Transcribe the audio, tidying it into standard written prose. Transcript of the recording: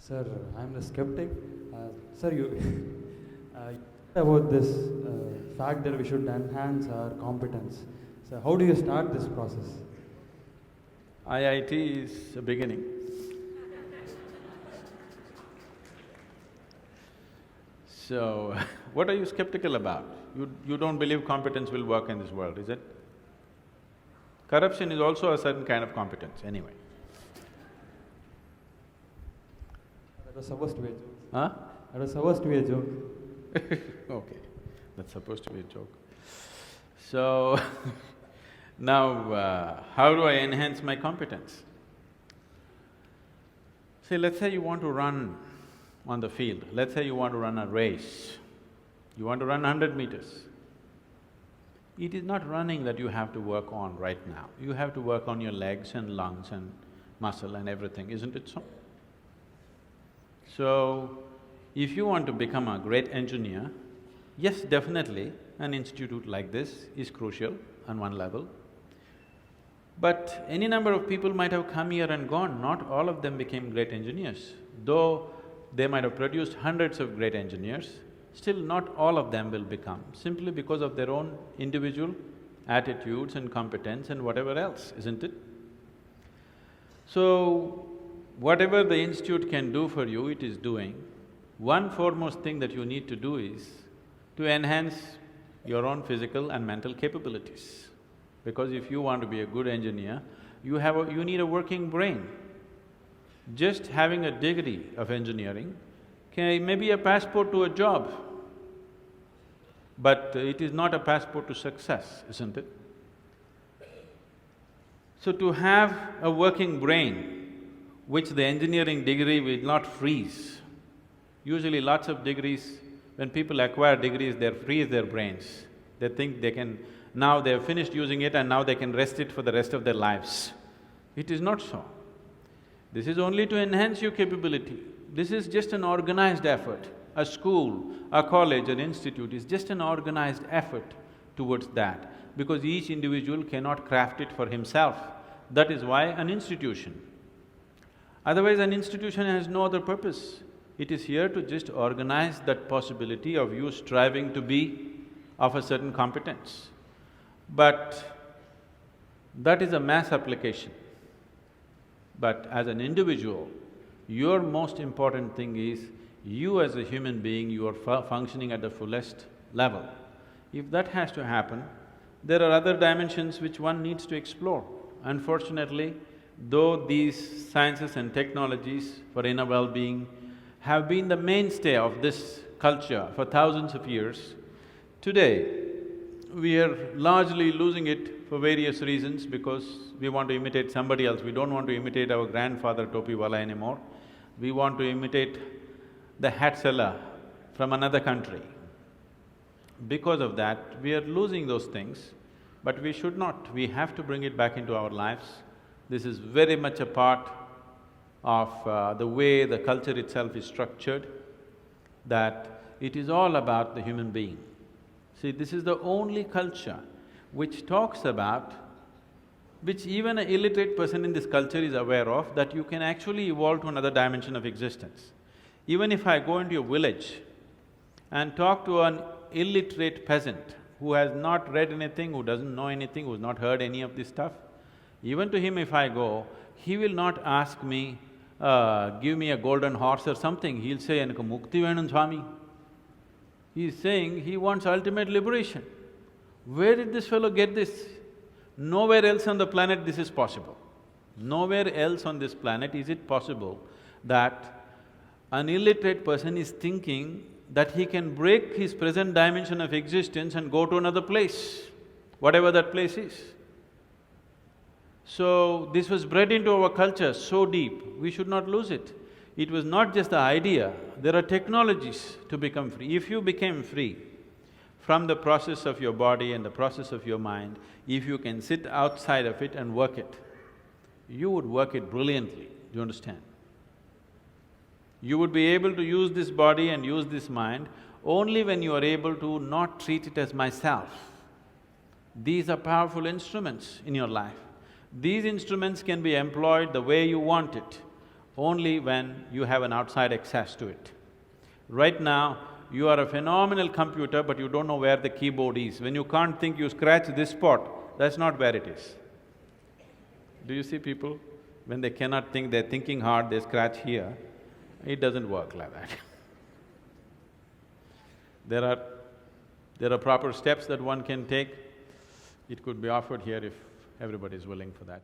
Sir, I'm the skeptic. Sir, you about this fact that we should enhance our competence. So, how do you start this process? IIT is a beginning. So, what are you skeptical about? You don't believe competence will work in this world, is it? Corruption is also a certain kind of competence, anyway. That was supposed to be a joke. Huh? That was supposed to be a joke. Okay, that's supposed to be a joke. So, now, how do I enhance my competence? See, let's say you want to run on the field, let's say you want to run a race, you want to run 100 meters. It is not running that you have to work on right now, you have to work on your legs and lungs and muscle and everything, isn't it so? So, if you want to become a great engineer, yes, definitely an institute like this is crucial on one level. But any number of people might have come here and gone, not all of them became great engineers. Though they might have produced hundreds of great engineers, still not all of them will become, simply because of their own individual attitudes and competence and whatever else, isn't it? So, whatever the institute can do for you, it is doing. One foremost thing that you need to do is to enhance your own physical and mental capabilities. Because if you want to be a good engineer, you need a working brain. Just having a degree of engineering may be a passport to a job, but it is not a passport to success, isn't it? So to have a working brain, which the engineering degree will not freeze. Usually lots of degrees, when people acquire degrees, they freeze their brains. They think they can… now they have finished using it and now they can rest it for the rest of their lives. It is not so. This is only to enhance your capability. This is just an organized effort. A school, a college, an institute is just an organized effort towards that, because each individual cannot craft it for himself. That is why an institution. Otherwise, an institution has no other purpose. It is here to just organize that possibility of you striving to be of a certain competence. But that is a mass application. But as an individual, your most important thing is you as a human being, you are functioning at the fullest level. If that has to happen, there are other dimensions which one needs to explore. Unfortunately, though these sciences and technologies for inner well-being have been the mainstay of this culture for thousands of years, today we are largely losing it for various reasons, because we want to imitate somebody else. We don't want to imitate our grandfather Topiwala anymore. We want to imitate the hat seller from another country. Because of that, we are losing those things, but we should not. We have to bring it back into our lives. This is very much a part of the way the culture itself is structured, that it is all about the human being. See, this is the only culture which talks about, which even an illiterate person in this culture is aware of, that you can actually evolve to another dimension of existence. Even if I go into a village and talk to an illiterate peasant who has not read anything, who doesn't know anything, who's not heard any of this stuff, even to him if I go, he will not ask me, give me a golden horse or something, he'll say, "Enakku mukti venum Swami." He is saying he wants ultimate liberation. Where did this fellow get this? Nowhere else on the planet this is possible. Nowhere else on this planet is it possible that an illiterate person is thinking that he can break his present dimension of existence and go to another place, whatever that place is. So, this was bred into our culture so deep, we should not lose it. It was not just the idea, there are technologies to become free. If you became free from the process of your body and the process of your mind, if you can sit outside of it and work it, you would work it brilliantly, do you understand? You would be able to use this body and use this mind only when you are able to not treat it as myself. These are powerful instruments in your life. These instruments can be employed the way you want it. only when you have an outside access to it. Right now, you are a phenomenal computer, but you don't know where the keyboard is. When you can't think, you scratch this spot, that's not where it is. Do you see people? When they cannot think, they're thinking hard, they scratch here. It doesn't work like that. There are proper steps that one can take. It could be offered here if everybody is willing for that.